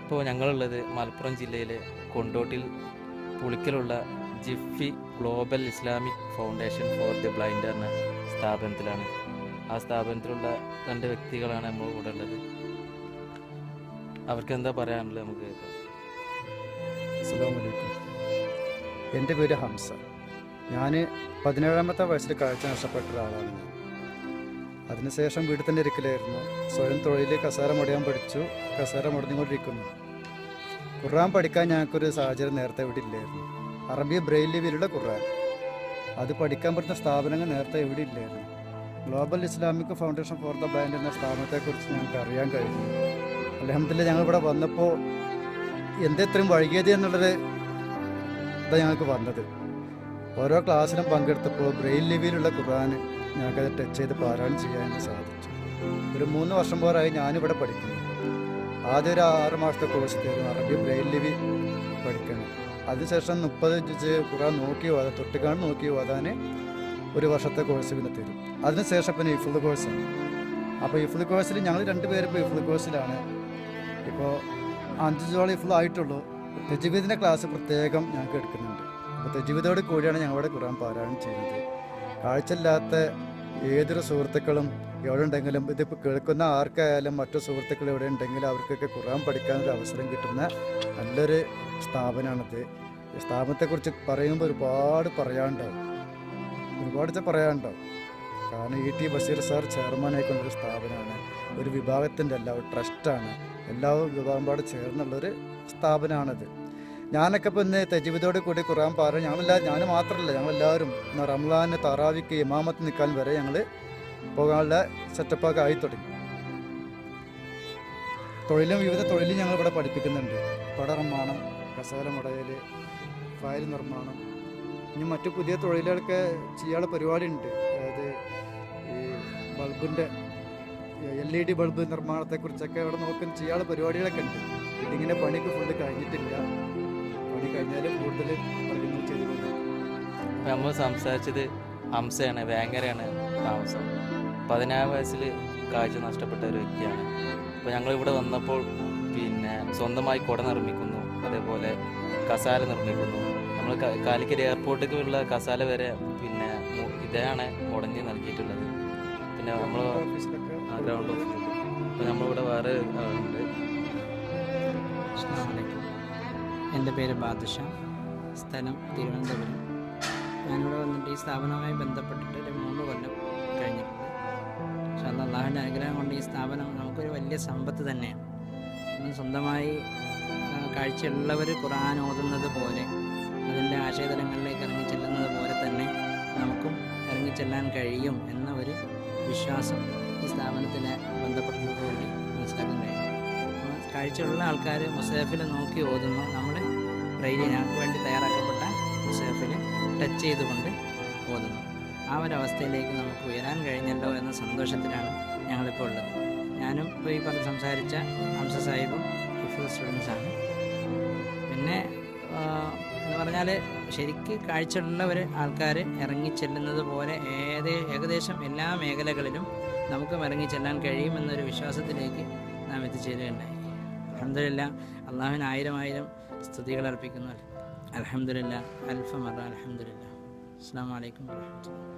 ഇപ്പോൾ ഞങ്ങളുള്ളത് മലപ്പുറം ജില്ലയിലെ കൊണ്ടോട്ടിൽ പുളിക്കലുള്ള Jifi global Islamic foundation for the blind എന്ന സ്ഥാപനത്തിലാണ്. ആ സ്ഥാപനത്തിലുള്ള 2 വ്യക്തികളാണ് നമ്മൾ കൂടെ ഉള്ളത്. അവർക്ക് എന്താ പറയാനുള്ളത് നമുക്ക് കേൾക്കാം. അസ്സലാമു അലൈക്കും. എൻ്റെ പേര് ഹംസ. ഞാൻ 17ാമത്തെ വയസ്സിൽ കാഴ്ച നഷ്ടപ്പെട്ട ഒരാളാണ്. അതിനുശേഷം വീട്ടിൽ തന്നെ ഇരിക്കലായിരുന്നു. സ്വയം തൊഴിൽ കസേര മുടയാൻ പഠിച്ചു. കസേര മുടഞ്ഞുകൊണ്ടിരിക്കുന്നു. ഖുർആൻ പഠിക്കാൻ ഞങ്ങൾക്കൊരു സാഹചര്യം നേരത്തെ ഇവിടെ ഇല്ലായിരുന്നു. അറബി ബ്രെയിൽ ലിപിയിലുള്ള ഖുർആൻ അത് പഠിക്കാൻ പറ്റുന്ന സ്ഥാപനങ്ങൾ നേരത്തെ ഇവിടെ ഇല്ലായിരുന്നു. Global Islamic foundation for the blind എന്ന സ്ഥാപനത്തെക്കുറിച്ച് ഞങ്ങൾക്ക് അറിയാൻ കഴിഞ്ഞു. അൽഹംദുലില്ലാഹ് ഞങ്ങളിവിടെ വന്നപ്പോൾ എന്തെത്രയും വൈകിയത് എന്നുള്ളത് ഇതാണ് ഞങ്ങൾക്ക് വന്നത്. ഓരോ ക്ലാസ്സിലും പങ്കെടുത്തപ്പോൾ ബ്രെയിൽ ലിപിയിലുള്ള ഖുർആൻ ഞങ്ങൾക്കത് ടച്ച് ചെയ്ത് പാരായണം ചെയ്യാൻ സാധിച്ചു. ഒരു 3 വർഷം പോരായി ഞാനിവിടെ പഠിക്കുന്നു. ആദ്യം ഒരു 6 മാസത്തെ കോഴ്സ് തരും, അറബി ബ്രെയിൽ ലിപി പഠിക്കണം. അതിനുശേഷം 30 ജുസ് ഖുർആൻ നോക്കി ഓതാൻ, തൊട്ടുകാണ് നോക്കി ഓതാൻ 1 വർഷത്തെ കോഴ്സ് പിന്നെ തരും. അതിനുശേഷം പിന്നെ ഹിഫ്ള് കോഴ്സാണ്. അപ്പോൾ ഹിഫ്ള് കോഴ്സിൽ ഞങ്ങൾ 2 പേര് ഇപ്പോൾ ഹിഫ്ള് കോഴ്സിലാണ്. ഇപ്പോൾ 5 ജോളം ഹിഫ്ള് ആയിട്ടുള്ളൂ. തജ്വീദിൻ്റെ ക്ലാസ് പ്രത്യേകം ഞങ്ങൾക്ക് എടുക്കുന്നുണ്ട്. അപ്പോൾ തജ്വീദോട് കൂടിയാണ് ഞങ്ങളുടെ ഖുർആൻ പാരായണം ചെയ്യുന്നത്. കാഴ്ചയില്ലാത്ത ഏതൊരു സുഹൃത്തുക്കളും എവിടെ ഉണ്ടെങ്കിലും, ഇതിപ്പോൾ കേൾക്കുന്ന ആർക്കായാലും മറ്റു സുഹൃത്തുക്കൾ എവിടെ ഉണ്ടെങ്കിലും അവർക്കൊക്കെ ഖുർആൻ പഠിക്കാനൊരു അവസരം കിട്ടുന്ന നല്ലൊരു സ്ഥാപനമാണിത്. ഈ സ്ഥാപനത്തെക്കുറിച്ച് പറയുമ്പോൾ ഒരുപാട് പറയാനുണ്ടാവും. കാരണം ഇ ടി ബഷീർ സാർ ചെയർമാനായിക്കൊണ്ടൊരു സ്ഥാപനമാണ്. ഒരു വിഭാഗത്തിൻ്റെ അല്ല, ഒരു ട്രസ്റ്റാണ്. എല്ലാ വിഭാഗം പാട് ചേർന്നുള്ളൊരു സ്ഥാപനമാണിത്. ഞാനൊക്കെ ഇപ്പോൾ ഇന്ന് തജ്വീദോട് കൂടി ഖുർആൻ പാരായണം ഞാൻ മാത്രമല്ല, ഞങ്ങളെല്ലാവരും റംളാന് തറാവിക്ക് ഇമാമത്ത് നിൽക്കാൻ വരെ ഞങ്ങൾ പോകാനുള്ള സെറ്റപ്പൊക്കെ ആയി തുടങ്ങി. വിവിധ തൊഴിലും ഞങ്ങളിവിടെ പഠിപ്പിക്കുന്നുണ്ട്. പട നിർമ്മാണം, കസേര മുടയൽ, ഫയൽ നിർമ്മാണം, ഇനി മറ്റു പുതിയ തൊഴിലുകളൊക്കെ ചെയ്യാനുള്ള പരിപാടി ഉണ്ട്. അതായത് ഈ ബൾബിൻ്റെ LED ബൾബ് നിർമ്മാണത്തെക്കുറിച്ചൊക്കെ ഇവിടെ ചെയ്യാനുള്ള പരിപാടികളൊക്കെ ഉണ്ട്. ഇതിങ്ങനെ പണിക്ക് ഫുള്ള് കഴിഞ്ഞിട്ടില്ല. പണി കഴിഞ്ഞാലും കൂടുതൽ പണികൾ ചെയ്തുകൊണ്ട്. നമ്മൾ സംസാരിച്ചത് ഹംസയാണ്. വേങ്ങരയാണ് താമസം. 16 വയസ്സിൽ കാഴ്ച നഷ്ടപ്പെട്ട ഒരു വ്യക്തിയാണ്. അപ്പോൾ ഞങ്ങളിവിടെ വന്നപ്പോൾ പിന്നെ സ്വന്തമായി കുട നിർമ്മിക്കുന്നു, അതേപോലെ കസാല നിർമ്മിക്കുന്നു. നമ്മൾ കാലിക്കറ്റ് എയർപോർട്ടിലേക്കുള്ള കസാല വരെ പിന്നെ ഇതാണ് ഉടഞ്ഞ് നൽകിയിട്ടുള്ളത്. പിന്നെ നമ്മൾ ഗ്രൗണ്ട് ഓഫീസിൽ അപ്പോൾ നമ്മളിവിടെ വേറെ ഉണ്ട്. അസ്സലാമു അലൈക്കും. എൻ്റെ പേര് ബാദുഷ, സ്ഥലം തിരുവനന്തപുരം. ഞാനിവിടെ വന്നിട്ട് ഈ സ്ഥാപനവുമായി ബന്ധപ്പെട്ടിട്ട് ഒരു 3 കൊല്ലം കഴിഞ്ഞിട്ടുണ്ട്. പക്ഷേ അള്ളാഹുവിൻ്റെ അനുഗ്രഹം കൊണ്ട് ഈ സ്ഥാപനം നമുക്കൊരു വലിയ സമ്പത്ത് തന്നെയാണ്. സ്വന്തമായി കാഴ്ചയുള്ളവർ ഖുർആൻ ഓതുന്നത് പോലെ, അതിൻ്റെ ആശയതലങ്ങളിലേക്ക് ഇറങ്ങിച്ചെല്ലുന്നത് പോലെ തന്നെ നമുക്കും ഇറങ്ങിച്ചെല്ലാൻ കഴിയും എന്ന ഒരു വിശ്വാസം ഈ സ്ഥാപനത്തിനെ ബന്ധപ്പെട്ടതോടുകൂടി മനസ്സിലാക്കാൻ കഴിയും. കാഴ്ചയുള്ള ആൾക്കാർ മുസാഫിൽ നോക്കി ഓതുന്നു. നമ്മൾ ബ്രെയിലി ഞങ്ങൾക്ക് വേണ്ടി തയ്യാറാക്കപ്പെട്ട മുസാഫിൽ ടച്ച് ചെയ്തുകൊണ്ട് ഓതുന്നു. ആ ഒരവസ്ഥയിലേക്ക് നമുക്ക് ഉയരാൻ കഴിഞ്ഞല്ലോ എന്ന സന്തോഷത്തിലാണ് ഞങ്ങളിപ്പോൾ ഉള്ളത്. ഞാനും ഇപ്പോൾ ഈ സംസാരിച്ച ഹംസ സാഹിബും ഹിഫ്ള് സ്റ്റുഡൻസാണ്. പിന്നെ എന്ന് പറഞ്ഞാൽ ശരിക്ക് കാഴ്ചയുള്ളവർ ആൾക്കാർ ഇറങ്ങിച്ചെല്ലുന്നത് പോലെ ഏകദേശം എല്ലാ മേഖലകളിലും നമുക്കും ഇറങ്ങിച്ചെല്ലാൻ കഴിയുമെന്നൊരു വിശ്വാസത്തിലേക്ക് നാം എത്തിച്ചേരുകയുണ്ടായി. അൽഹംദുലില്ലാഹ്, അള്ളാഹുവിന് 1000 സ്തുതികൾ അർപ്പിക്കുന്നു. അൽഹംദുലില്ലാഹ്, അൽഫ മറ അൽഹംദുലില്ലാഹ്. അസ്സലാമു അലൈക്കും വറഹ്മത്തുള്ളാഹി.